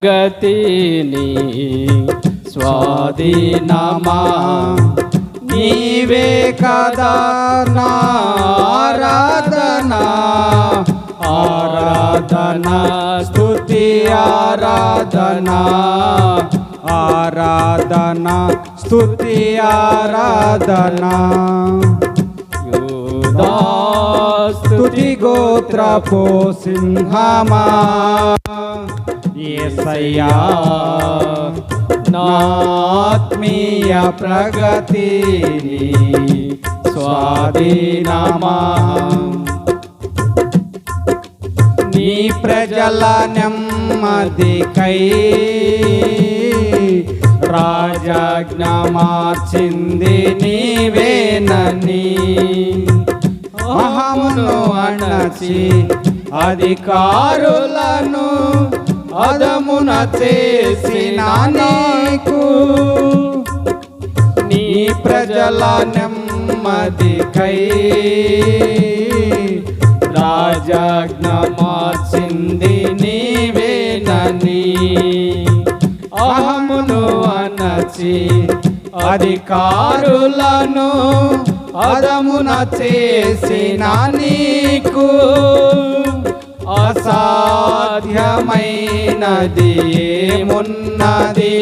గతిని స్వాధీనమా నీవే కదా నా ఆరాధన ఆరాధన స్తుతి ఆరాధన ఆరాధన స్తుతి ఆరాధన యూదా స్తుతి గోత్రపు సింహమా యేసయ్యా నా ఆత్మీయ ప్రగతిని స్వాధీనమా నీ ప్రజల నెమ్మదికై రాజాజ్ఞ మార్చింది నీవేనని అహమును అణచి అధికారులను అదమున చేసిన నీకు నీ ప్రజల నెమ్మదికై రాజాజ్ఞ మార్చింది నీవేనని అహమును అణచి అధికారులను అదమున చేసిన నీకు అసాధ్యమైనది ఏమున్నది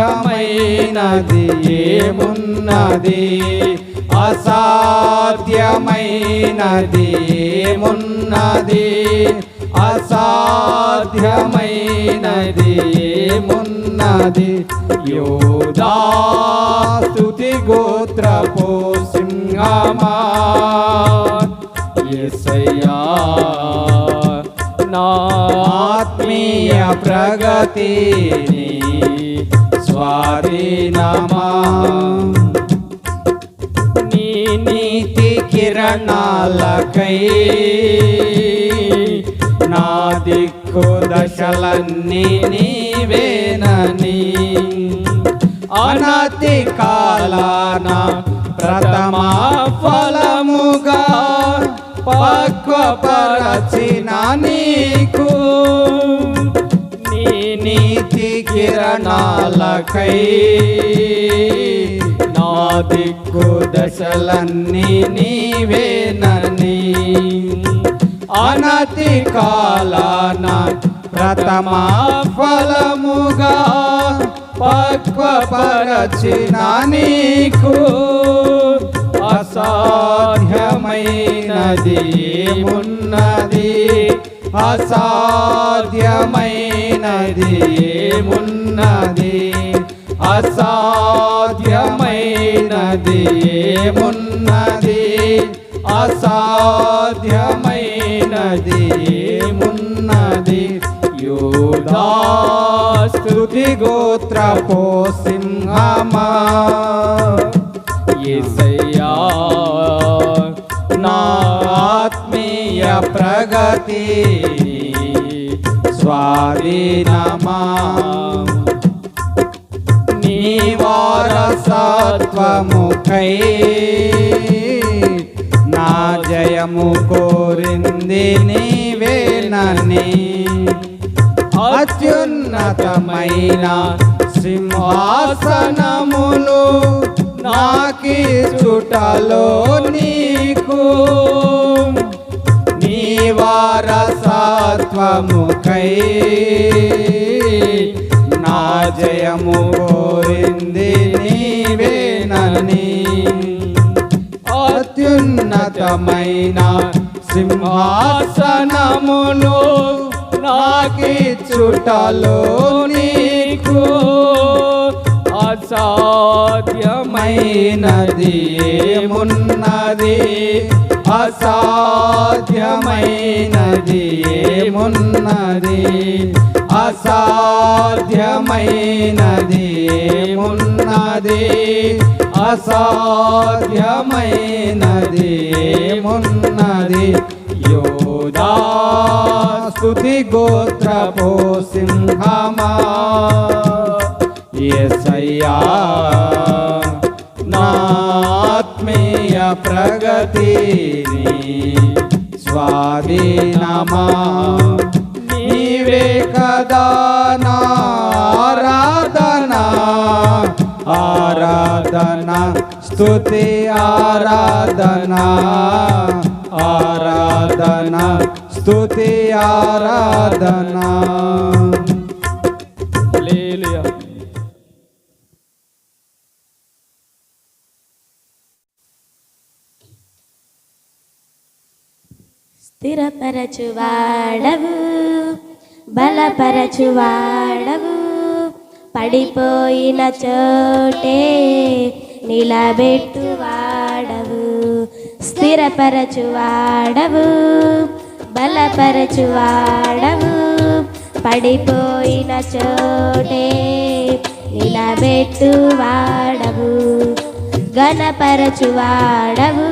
అసాధ్యమైనది ఏమున్నది అసాధ్యమైనది ఏమున్నది అసాధ్యమైనది ఏమున్నది యూదా స్తుతి గోత్రపు సింహమా యేసయ్యా నా ఆత్మీయ ప్రగతిని స్వాధీనమా నీ నీతి కిరణాలకై నా దిక్కు దశలన్నీ నీవేనని అనతి కాలాన ప్రథమ ఫలముగా పక్వపరచిన నీకు నీ నీతి కిరణాలకై నా దిక్కు దశలన్నీ నీవేనని అనతి కాలాన ప్రథమ ఫలముగా పక్వపరచిన నీకు అసాధ్యమైనది ఏమున్నది అసాధ్యమైనది ఏమున్నది అసాధ్యమైనది ఏమున్నది అసాధ్యమైనది ఏమున్నది యూదా స్తుతి గోత్రపు సింహమా యేసయ్యా నా ఆత్మీయ ప్రగతిని స్వాధీనమా నీ వారసత్వముకై నా జయము కోరింది నీవేనని అత్యున్నతమైన సింహాసనములు నాకిచ్చుటలో నీకు నీ వారసత్వముకై నా జయము కోరింది నీవేనని అత్యున్నతమైన సింహాసనములు నాకిచ్చుటలో నీకు అసాధ్యమైనది ఏమున్నది అసాధ్యమైనది ఏమున్నది అసాధ్యమైనది ఏమున్నది అసాధ్యమైనది ఏమున్నది యూదా స్తుతి గోత్రపు సింహమా యేసయ్యా నా ఆత్మీయ ప్రగతిని స్వాధీనమా నీవే స్తుతి ఆరాధనా ఆరాధనా స్తుతి ఆరాధనా. హల్లెలూయా. స్థిరపరచువాడవు బలపరచువాడవు పడిపోయిన చోటే నిలబెట్టువాడవు. స్థిరపరచువాడవు బలపరచువాడవు పడిపోయిన చోటే నిలబెట్టువాడవు. ఘనపరచువాడవు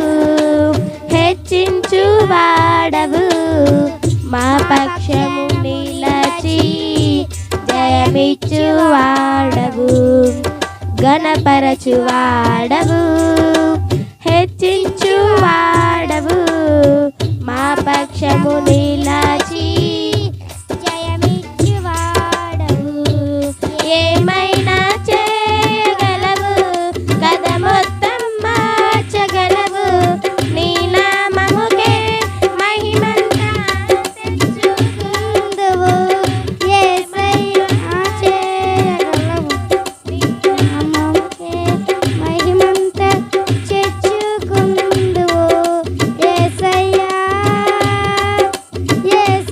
హెచ్చించువాడవు మా పక్షము నిలచి జయమిచ్చువాడవు. ఘనపరచువాడవు హెచ్చించువాడవు మా పక్షము నిలచి జయమిచ్చువాడవు. ఏమైనా చేయగలవు కథ మొత్తం మార్చగలవు నీ నామముకే మహిమంతా తెచ్చుకుందువు. యేసయ్యా చేయగలవు నీ నామముకే మహిమంతా తెచ్చుకుందువు. యేసయ్యా యేసయ్యా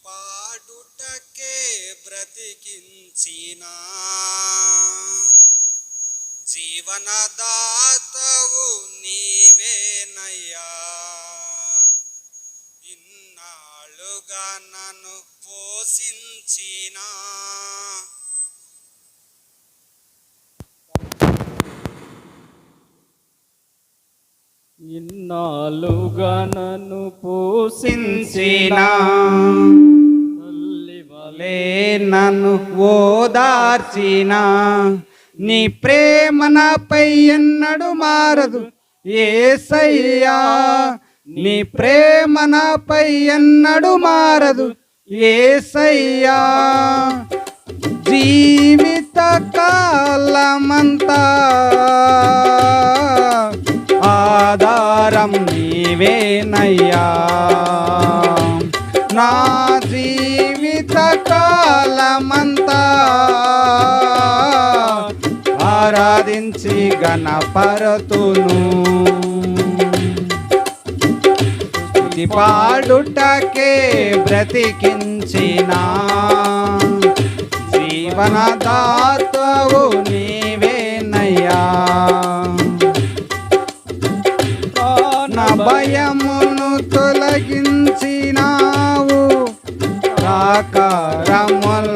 పాడుటకే బ్రతికించిన జీవనదాతవు నీవేనయ్యా. ఇన్నాళ్ళుగా నన్ను పోషించిన ఇన్నాళ్ళుగా నన్ను పోషించిన తల్లి వలె నన్ను ఓదార్చిన నీ ప్రేమ నాపై ఎన్నడు మారదు యేసయ్యా. నీ ప్రేమ నాపై ఎన్నడు మారదు యేసయ్యా. జీవిత కాలమంతా ఆధారం నీవేనయ్యా. నా జీవిత కాలమంతా ఆరాధించి గణపరతును. స్తుతి పాడుటకే బ్రతికించిన జీవనదాతవు నీవేనయ్యా. నా భయమును తొలగించినావు, ప్రాకారములను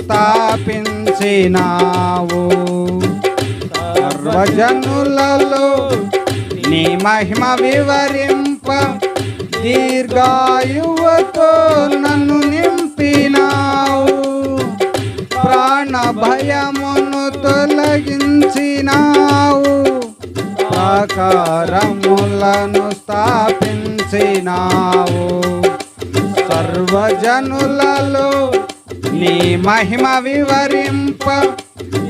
స్థాపించినావు. సర్వజనులలో నీ మహిమ వివరింప దీర్ఘాయువుతో నన్ను నింపినావు. ప్రాణ భయమును తొలగించినావు, ప్రాకారములను స్థాపించినావు. సర్వజనులలో నీ మహిమ వివరింప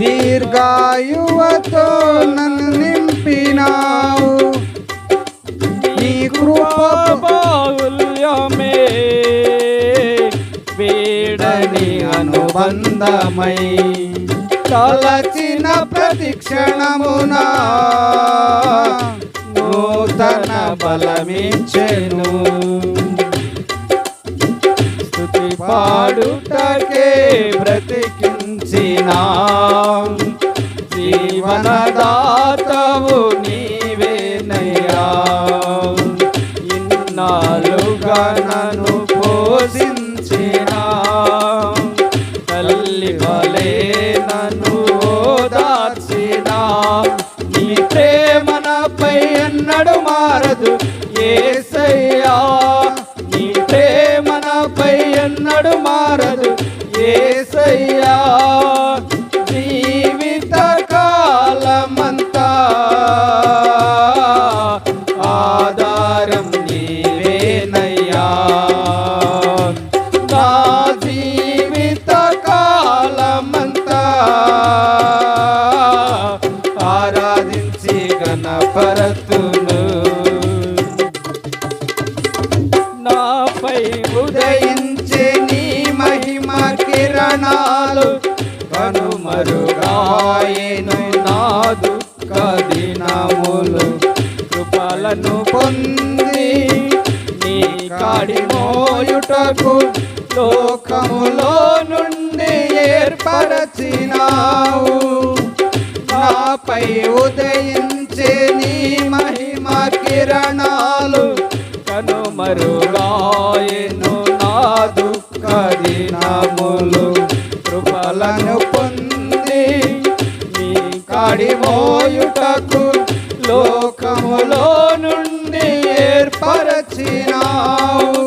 దీర్ఘాయువుతో నన్ను నింపినావు. నీ కృపా బాహుల్యమే వేడని అనుబంధమై తలచిన ప్రతి క్షణమున నూతన బలమిచ్చెను. స్తుతి పాడుటకే బ్రతికించిన జీవనదాతవు నీవేనయ్యా. ఇన్నాళ్ళుగా నన్ను పోషించిన తల్లి వలె నన్ను ఓదార్చిన నీ ప్రేమ నాపై ఎన్నడు మారదు యేసయ్యా. నీ ప్రేమ నాపై ఎన్నడు మారదు యేసయ్యా. జీవిత కాలమంతా ఆధారం నీవేనయ్యా. నా జీవిత కాలమంతా ఆరాధించి గణపరతును. నాపై ఉదయించే నీ మహిమ కిరణాలు కనుమరుగాయెను నా దుఃఖ దినములు. కృపలను పొంది నీ కాడి మోయుటకు లోకములో నుండి ఏర్పరచినావు. నాపై ఉదయించే నీ మహిమ కిరణాలు కనుమరుగాయెను నా దుఃఖ దినములు. కృపలను పొంది నీ కాడి మోయుటకు లోకములో నుండి ఏర్పరచినావు.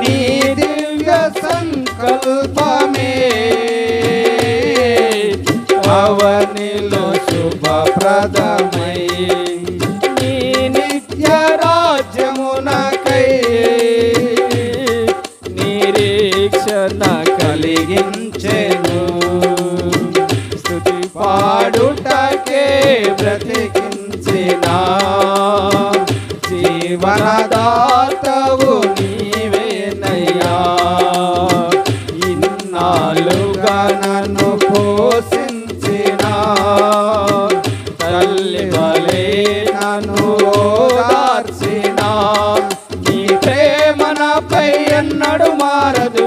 నీ దివ్య సంకల్పమే అవనిలో శుభప్రదమై నీ నిత్య రాజ్యమునకై నిరీక్షణ కలిగించెను. స్తుతి పాడుటకే బ్రతికించిన జీవనదాతవు నీవేనయ్యా. ఇన్నాళ్ళుగా నన్ను పోషించిన తల్లి వలె నన్ను ఓదార్చిన నీ ప్రేమ నాపై ఎన్నడు మారదు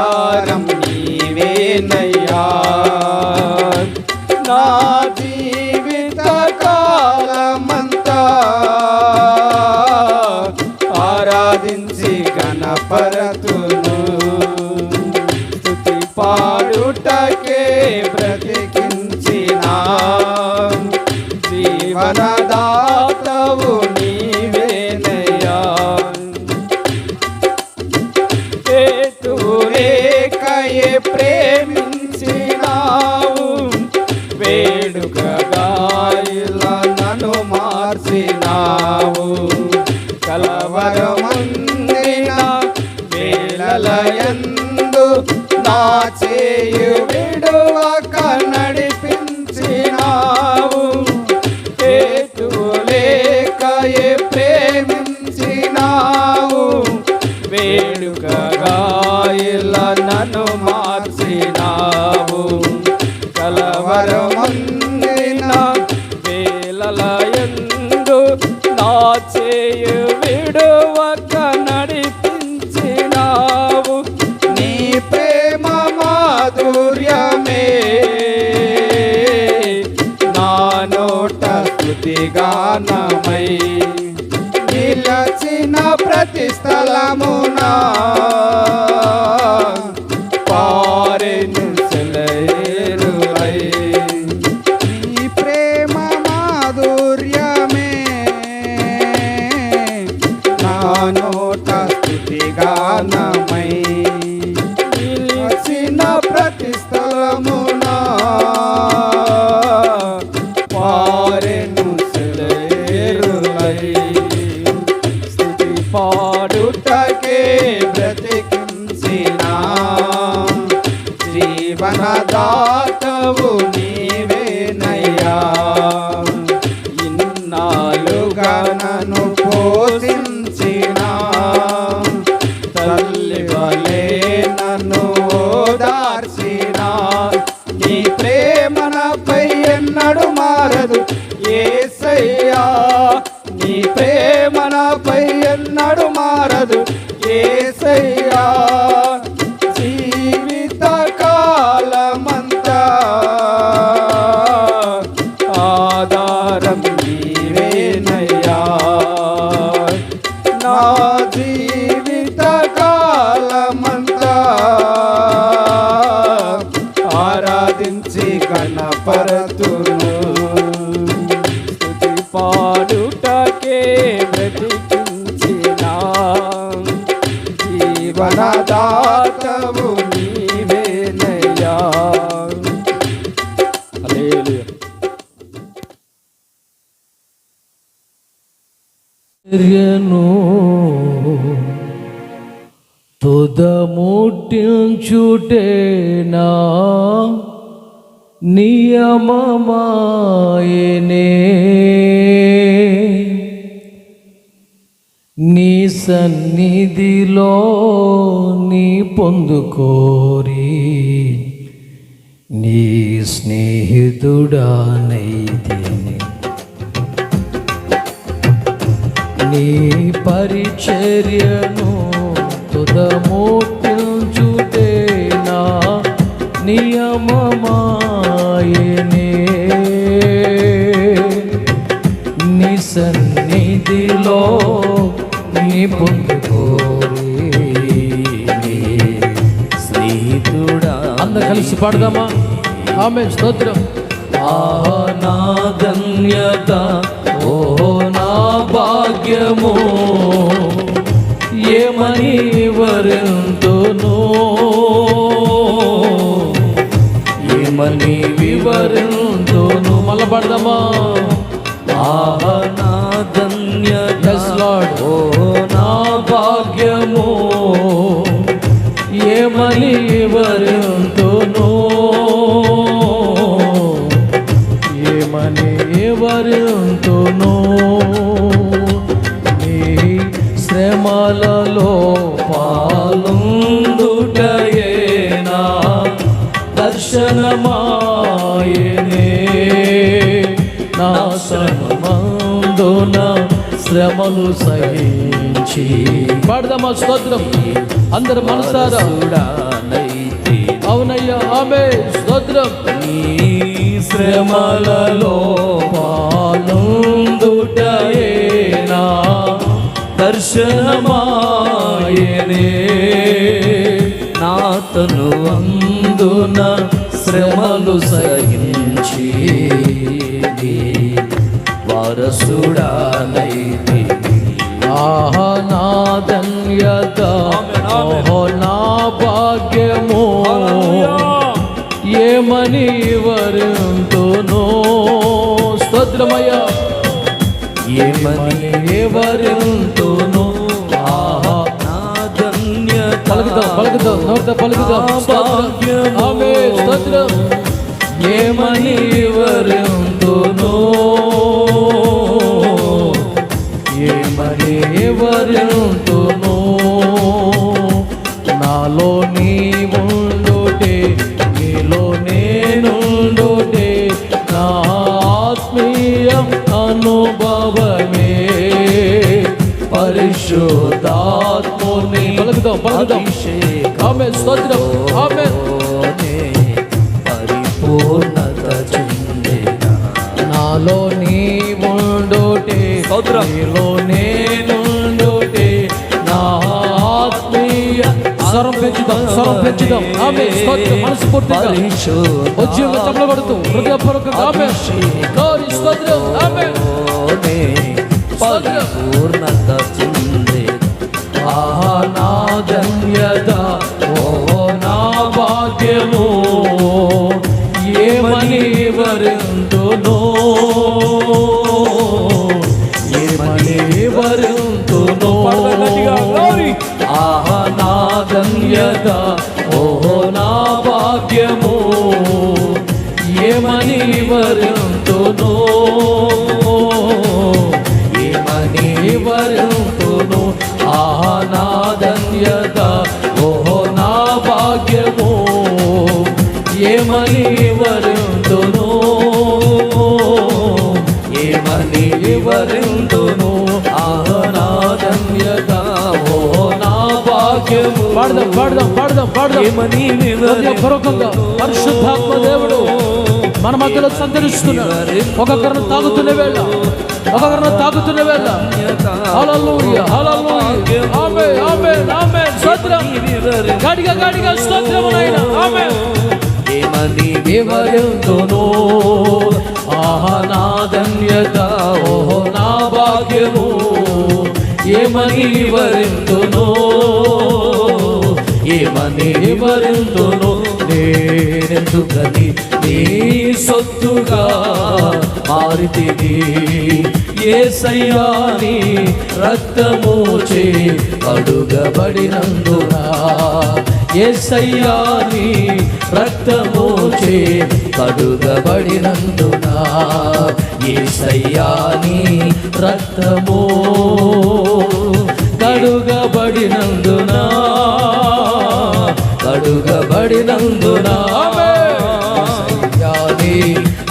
ఆధారం నీవేనయ్యా నా జీవిత కాలమంతా ఆరాధించి గణపరతును స్తుతి పాడుటకే బ్రతికించిన జీవనదాతవు నీవేనయ్యా హేతులేకయే ప్రేమించినావు వేడుకగా ఇలా నన్ను మార్చినావు కలవరముందిన వేళలయందు నా చేయు విడువక నడిపించినావు హేతులేకయే ప్రేమించినావు వేడుకగా ఇలా నన్ను మార్చినావు కలవరముందిన వేళలయందు నా చేయు విడువక నడిపించినావు నీ ప్రేమ మాధుర్యమే నా నోట స్తుతిగానమై నిలచిన ప్రతి స్థలమునా పారెను సెలయేరులై నీ ప్రేమ మాధుర్యమే నా నోట స్తుతిగానమై నిలచిన ప్రతి స్థలమునా పారెను సెలయేరులై స్తుతి పాడుటకే బ్రతికించిన జీవనదాతవు నీవేనయ్యా ఇన్నాళ్ళుగా నన్ను పోషించిన తల్లి వలె నన్ను ఓదార్చిన నీ ప్రేమ నాపై ఎన్నడు మారదు యేసయ్యా నీ ప్రేమ నాపై ఎన్నడు మారదు యేసయ్యా జీవిత కాలమంతా ఆధారం నీవేనయ్యా నా జీవిత కాలమంతా ఆరాధించి గణపరతును స్తుతి పాడుటకే బ్రతికించిన జీవనదాతవు నీవేనయ్యా హల్లెలూయా చర్యను తుదముట్టించుటేనా నియమమాయనే నీ సన్నిధిలో నీ పొందుకోరి నీ స్నేహితుడానైతిని నీ పరిచర్యను తుదముట్టించుటేనా నియమమాయనే నీ సన్నిధిలో నీ పొందుకోరి నీ స్నేహితుడా. అందరూ కలిసి పాడదామా? ఆమేన్, స్తోత్రం. నా ధన్యత, ఓ నా భాగ్యము, ఏమని వివరింతును, ఏమని వివరింతును. మళ్ళా పడదామా? నా ధన్యత, ఓ నా భాగ్యము, ఏమని వివరింతును, ఏమని వివరింతును. నీ శ్రమలలో పాలుందుటయేనా దర్శనమాయనే నా శ్రమందున శ్రమలు సహించి పాడదామా స్తోత్రం అందరు మనసారా అవునయ్యా ఆమె స్తోత్రం నీ శ్రమలలో పాలుందుటయే నా దర్శనమాయనే నాతను అందున శ్రమలు సహించి వారసుడానైతి ఆహా నా ధన్యత ఓహో నా భాగ్యము ఏమని వరుంతునో స్తోత్రమయ్యా ఏమని వరుంతునో ఆహా నా ధన్యత పలుకుతాం నోట పలుకుతాం ఆమె స్తోత్రం ఏమని వరుంతునో ఏమని వరుంతునో నాలో నీవుండుటే నీలో నేనుండుటే నా ఆత్మీయ అనుభవమే పరిశుద్ధాత్ముని పలుకుదాం ఆమె స్తోత్రం ఆమె పరిపూర్ణత చెందేనా నాలో నీవుండుటే నీలో నేనుండుటే నా ఆత్మీయ స్వరం పెంచుదాం ఆమె స్తోత్రం మనస్ఫూర్తిగా ఉద్యోగం చప్పలబడుతూ హృదయపూర్వకంగా ఆమె గౌరీ స్తోత్రం ఆమె పరిపూర్ణత చెందే ఆహా నా ధన్యత ఓ నా భాగ్యము ఏమని వరుంతునో ఏమని వరుంతునో ఆహా నా ధన్యత ఓహో నా భాగ్యము ఏమని వరుంతునో ఏమని వరుంతునో ఆహా నా ధన్యత ఓహో నా భాగ్యము ఏమని వరుంతునో ఏమని వరుంతునో ఆహా నా ధన్యత ఓహో నా భాగ్యము పాడదాం ఏమని హృదయపూర్వకంగా పరిశుద్ధాత్మ దేవుడు మన మధ్యలో సంచరిస్తున్నాడు ఒక్కొక్కరిని తాగుతున్న వేళ హల్లెలూయా హల్లెలూయా ఆమేన్ ఆమేన్ ఆమేన్ స్తోత్రం గాడిగా స్తోత్రము నాయనా ఆమేన్ ఏమని వివరింతునో ఆహా నా ధన్యత ఓహో నా భాగ్యము ఏమని వివరింతునో ఏమని వివరింతునో నేనెందుకని నీ సొత్తుగా మారితిని యేసయ్యా నీ రక్తముచే కడుగబడినందున యేసయ్యా నీ రక్తముచే కడుగబడినందున యేసయ్యా నీ రక్తము కడుగబడినందున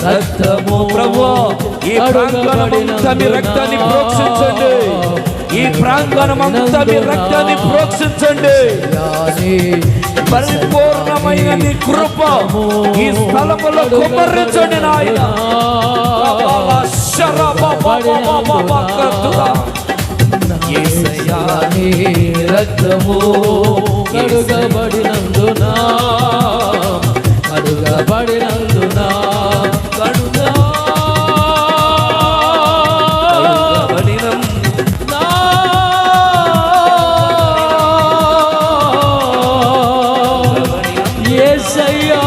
రక్తము ప్రభువా ఈ ప్రాంగణమంతా మీ రక్తాన్ని ప్రోక్షించండి ఈ ప్రాంగణమంతా మీ రక్తాన్ని ప్రోక్షించండి పరిపూర్ణమైన నీ కృప ఈ స్థలములో కుమ్మరించండి నాయన యేసయ్యా నీ రక్తము కడుగబడినందున యేసయ్యా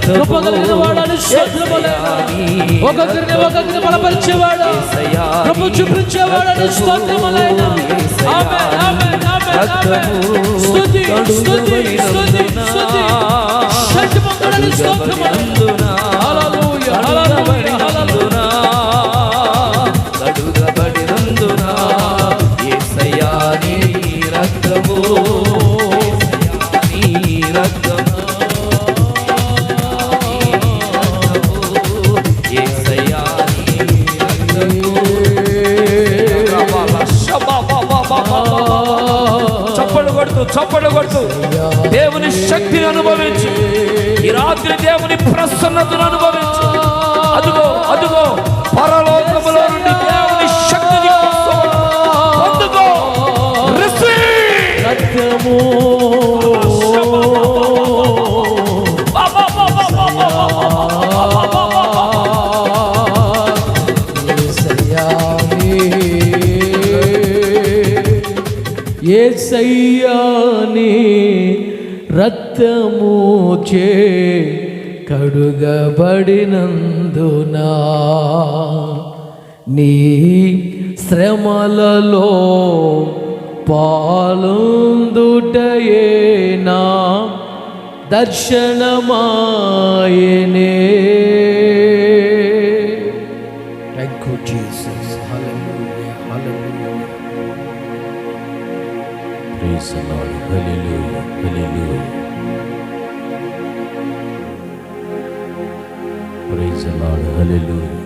కృపగలిగిన వాడని ఒకరిని బలపరిచేవాడు ప్రభు చూపించేవాడని స్తోత్రములైన ఆమేన్ ఆమేన్ ఆమేన్ స్తుతి స్తుతి స్తుతి స్తుతి శక్తిమంతుడని స్తోత్రములైన హల్లెలూయా హల్లెలూయా హల్లెలూయా కడుగబడినందున యేసయ్యా నీ రక్తము చప్పట్లు కొట్టు. దేవుని శక్తిని అనుభవించు. ఈ రాత్రి దేవుని ప్రసన్నతను అనుభవించు. అదుగో అదుగో పరలోకములో నుండి దేవుని శక్తిని పొందుకో. రక్తము యేసయ్యాని రక్తము చే కడుగబడినందునా నీ శ్రమలలో పాలుందుటయే నా దర్శనమాయనే. Thank you Jesus. Hallelujah hallelujah. Praise the Lord. Hallelujah hallelujah. Praise the Lord. Hallelujah.